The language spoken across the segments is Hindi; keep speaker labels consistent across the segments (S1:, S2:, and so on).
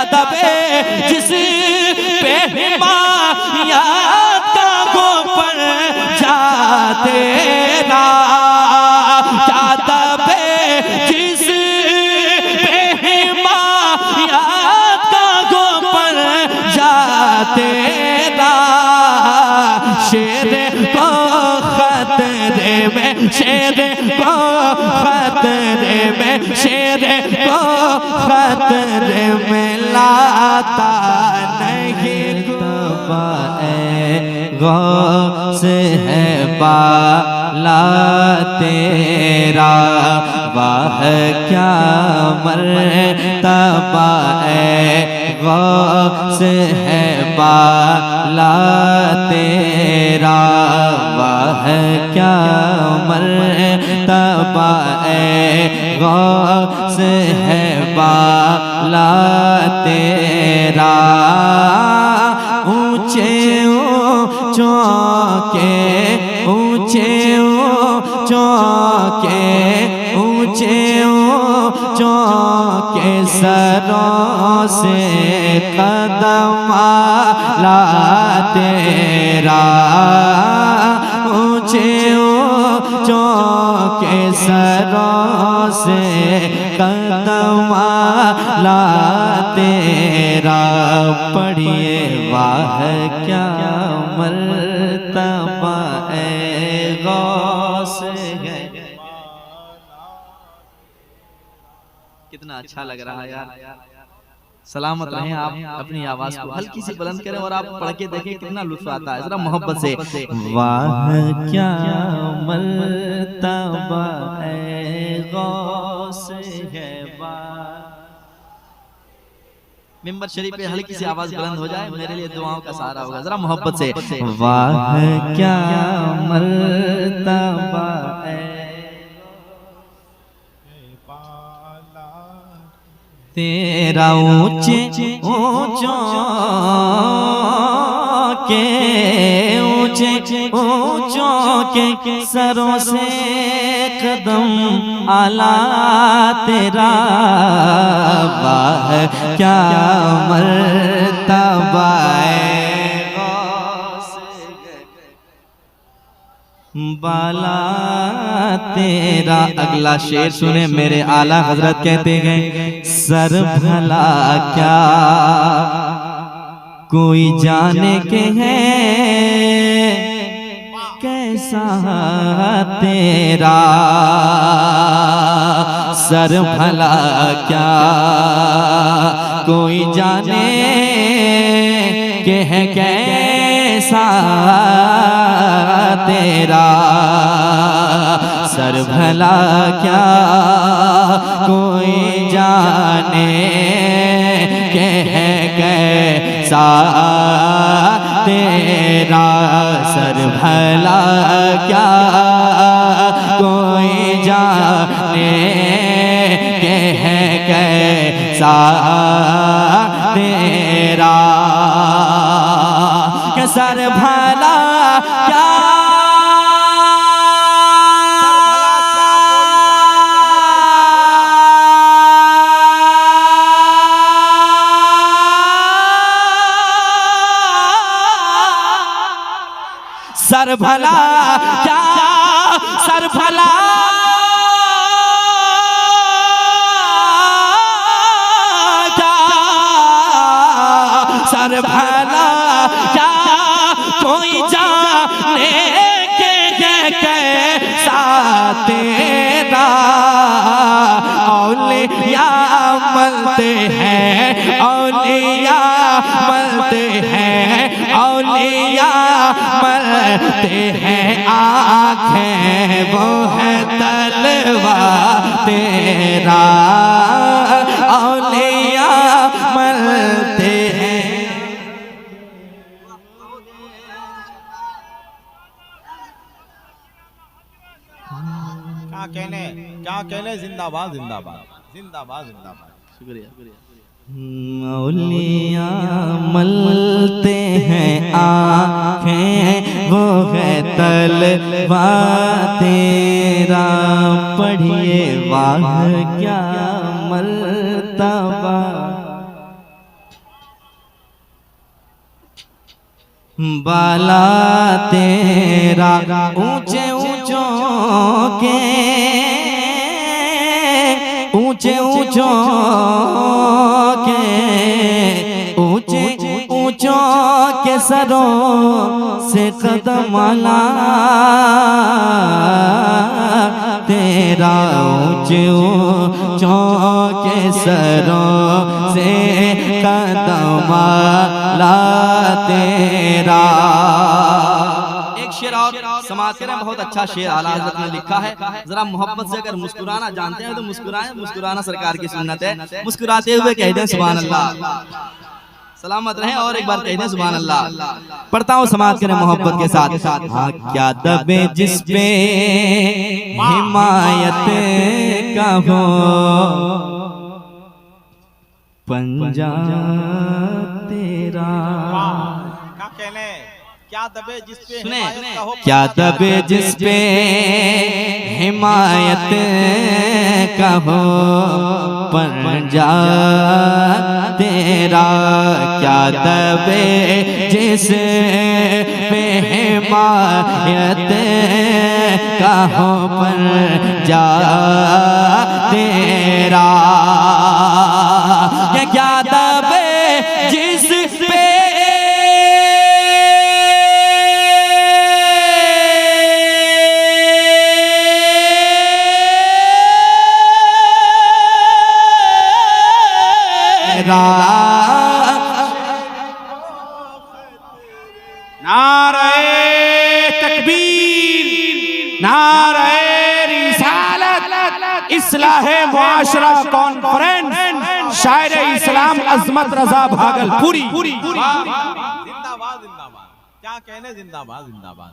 S1: जादबे जिस पे हिमायत का गोपर जा तेरा, जादबे जिस पे हिमायत का गोपर जा तेरा, शेर को खतरे में, शेर को खतरे में, शेर को खतरे में लाता नहीं तबाए गौस है बाला तेरा, वाह क्या मर्तबा है गौस है बाला तेरा, वाह क्या मर्तबा है गौस है बाला तेरा, ऊंचे ऊंचों के, ऊंचे ऊंचों के, ऊंचे ऊंचों के सरों से कदम आला तेरा, ऊंचे ऊंचों के सरों से कदम आला तेरा, पढ़िए वाह क्या मर्तबा है गौस है। कितना अच्छा लग रहा है यार। सलामत रहें आप, अपनी आवाज को हल्की सी बुलंद करें और आप पढ़ के देखें कितना लुत्फ आता है, जरा मोहब्बत से। वाह क्या मर्तबा है गौस है। मिंबर शरीफ पे हल्की सी आवाज बुलंद हो जाए, मेरे लिए दुआओं का सहारा होगा, जरा मोहब्बत से। वाह क्या मर्तबा है तेरा, ऊंचे ऊंचों के, ऊंचे ऊंचों के सरों से कदम आला तेरा, वाह क्या मर्तबा बाला तेरा। अगला शेर सुने, मेरे आला हजरत कहते हैं, सर भला क्या कोई जाने के है कैसा तेरा, सर भला क्या कोई जाने के है कैसा तेरा, सर भला क्या कोई जाने के है कैसा तेरा, सर भला क्या कोई जाने के है कैसा तेरा, के सर भला क्या सर भला क्या, सर भला क्या, सर भला क्या कोई जाने के कैसा तेरा, औलिया मलते हैं, औलिया मलते हैं, औलिया मलते हैं, आँखें वो है तलवा तेरा, औलिया मलते हैं।
S2: क्या कहने, जिंदाबाद जिंदाबाद जिंदाबाद जिंदाबाद। शुक्रिया।
S1: औलिया मलते हैं, आँखें वो है तलवा तेरा, पढ़िए वाह क्या मर्तबा बाला तेरा ऊंचे ऊंचों के ऊंचे ऊंचों के ऊंचे ऊंचों के सरों से कदम आला तेरा ऊंचे ऊंचों के सरों से कदम आला तेरा। एक शेर और समाज करें, बहुत अच्छा शेर आला हज़रत ने लिखा है। जरा मोहब्बत से अगर मुस्कुराना जानते हैं तो मुस्कुराएं, मुस्कुराना सरकार की सुन्नत है। मुस्कुराते हुए कह दें सुभान अल्लाह, सलामत रहें। और एक बार कह दें सुभान अल्लाह। पढ़ता हूँ, समाज करें मोहब्बत के साथ। हाँ क्या दबे जिस पे हिमायत का हो पंजा तेरा।
S2: क्या कहने, क्या दबे जिस पे
S1: सुने,
S2: हिमायत का हो,
S1: क्या दबे जिस पे हिमायत का हो पंजा तेरा। क्या दबे जिस पे हिमायत का हो पंजा तेरा। क्या दबे जिस पे
S3: नारे तकबीर, नारे रिसालत, इस्लाहे मुआशरा कॉन्फ्रेंस, शायर इस्लाम अजमत रजा भागलपुरी।
S2: जिंदाबाद जिंदाबाद। क्या कहने, जिंदाबाद जिंदाबाद।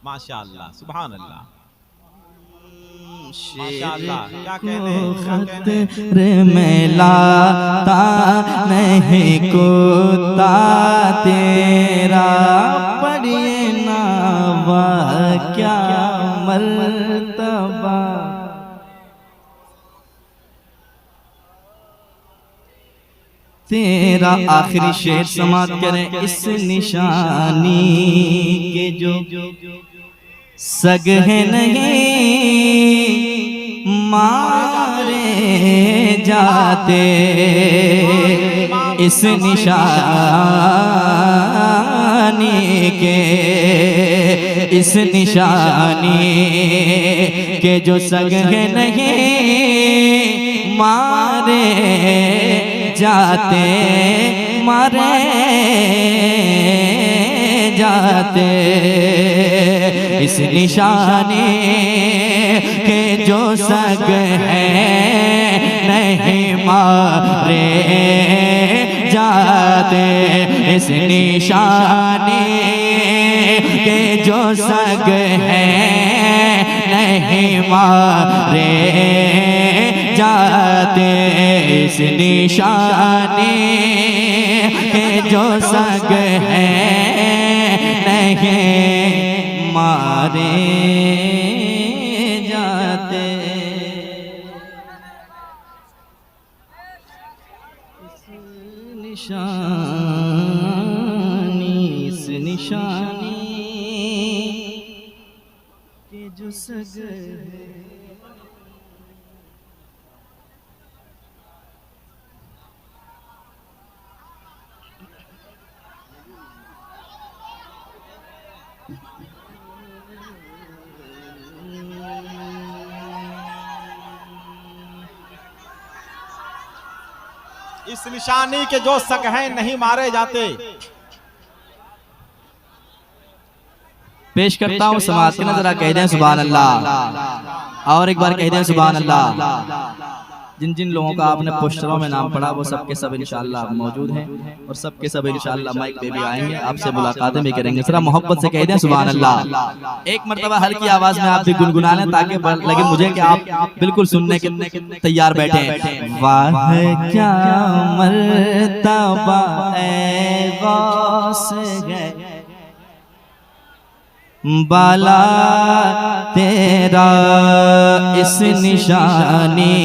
S2: माशाअल्लाह, सुभान अल्लाह, माशाअल्लाह। क्या कहने, क्या कहने।
S1: रे में लाता नहीं कोता तेरा पढ़िए ना वाह क्या मर्तबा। तेरा आखिरी शेर समाप्त करें। इस निशानी के जो सग है नहीं मारे जाते, इस निशानी के, इस निशानी के जो सग है नहीं मारे जाते, मारे जाते। इस निशानी के जो सग हैं नहीं मारे जाते। इस निशानी के जो सग हैं नहीं मारे जाते। इस निशानी के जो सग हैं नहीं मारे जाते। इस निशानी के जो सग
S2: इस निशानी के जो सग हैं नहीं मारे जाते।
S1: पेश करता हूँ समाज के नजरा, कह दें सुभान अल्लाह। और एक बार कह दें सुभान अल्लाह। जिन जिन लोगों का आपने पोस्टरों में नाम पढ़ा वो सबके सब इंशाअल्लाह मौजूद हैं और सबके सब इंशाअल्लाह माइक पे भी आएंगे, आपसे मुलाकातें भी करेंगे। जरा मोहब्बत से कह दें सुभान अल्लाह। एक मर्तबा हल्की आवाज में आप भी गुनगुना लें ताकि लगे मुझे कि आप बिल्कुल सुनने के तैयार बैठे हैं। वाह क्या मर्तबा है गौस है बाला तेरा, इस निशानी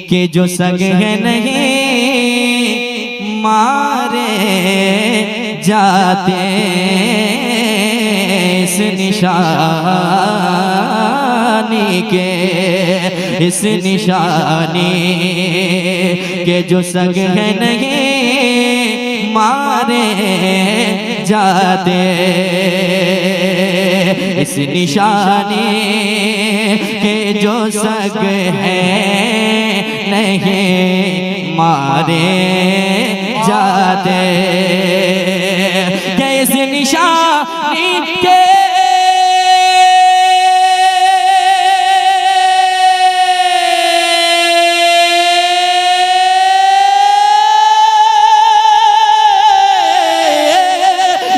S1: के जो सग है नहीं मारे जाते इस निशानी के, इस निशानी के जो संग है नहीं मारे जाते, इस निशानी के जो संग है नहीं मारे जाते, कि इस निशानी के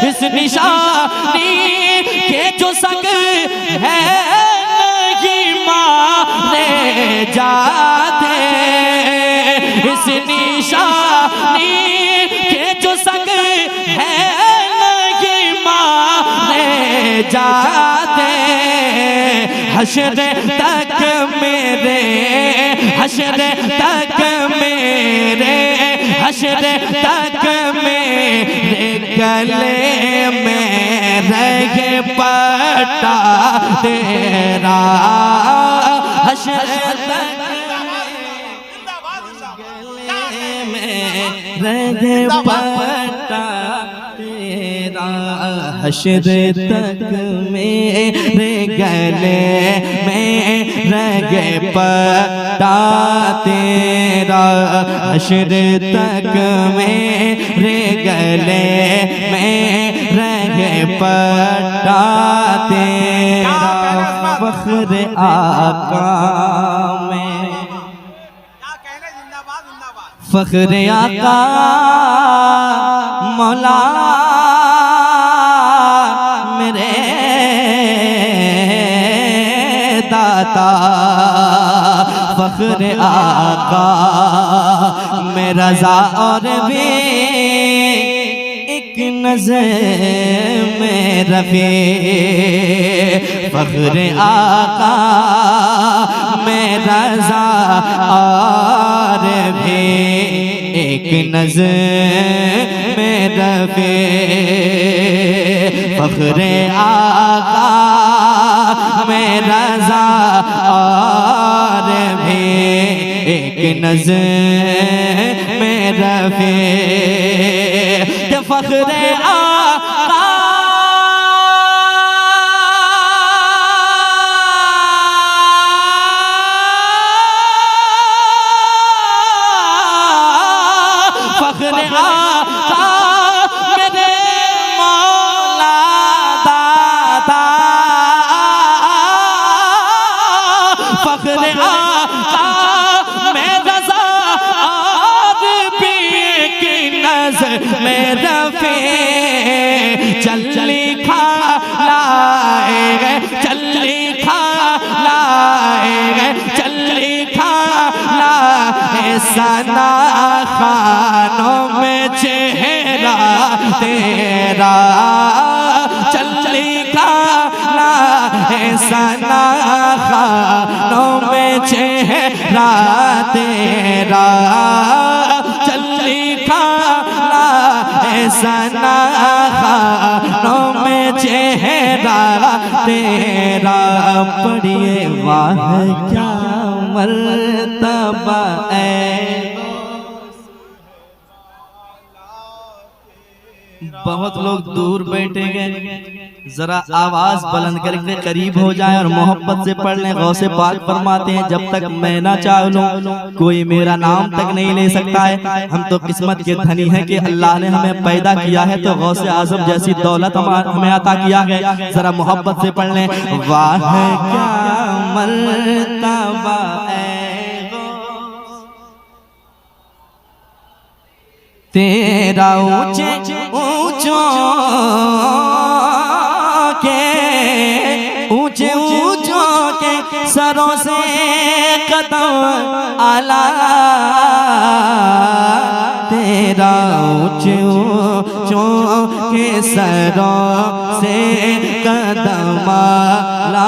S1: इस निशानी के जो संग है नहीं मारे जाते, इस निशानी के जो संग है नहीं मारे जाते, हश्र तक मेरे, हश्र तक मेरे, हश्र तक मेरे गले में रहे पट्टा तेरा, हश्र तक गले में रहे पट्टा तेरा, हश्र तक मेरे गले में रहे पट्टा तेरा, हश्र तक मेरे गले में रहे पट्टा तेरा, फख्र आका में, फख्र आका मौला मेरे दाता, फख्र आका में रज़ा और भी एक नज़र में रफ़ी, फख्र आका में रज़ा और भी एक नज़र में रफ़ी, फख्र आका में रज़ा और भी एक नज़र में रफ़ी, फख्र आका फख्र आका मेरे मौला दाता, फख्र आका में रज़ा और भी एक नज़र में रफ़ी, चली खा लाए गए, चली खा लाए गए, चली खा लाए सना खानों में चेहरा तेरा, चली खा लाए सना खानों में चेहरा तेरा, चली खा लाए सना खानों में चेहरा तेरा, पढ़िए वाह क्या मर्तबा है, बहुत लोग दूर बैठे गए, जरा आवाज बुलंद करके करीब हो जाए और मोहब्बत से पढ़ लें। गौसे पाक फरमाते हैं जब तक मैं ना चाह लूं कोई मेरा नाम तक नहीं ले सकता है। हम तो किस्मत के धनी हैं कि अल्लाह ने हमें पैदा किया है तो गौसे आजम जैसी दौलत हमें अता किया है। जरा मोहब्बत से पढ़ लें। वाह क्या मर्तबा तेरा ऊंचे ऊंचों के सरों से कदम आला, तेरा ऊंचे ऊंचों के सरों से कदम आला।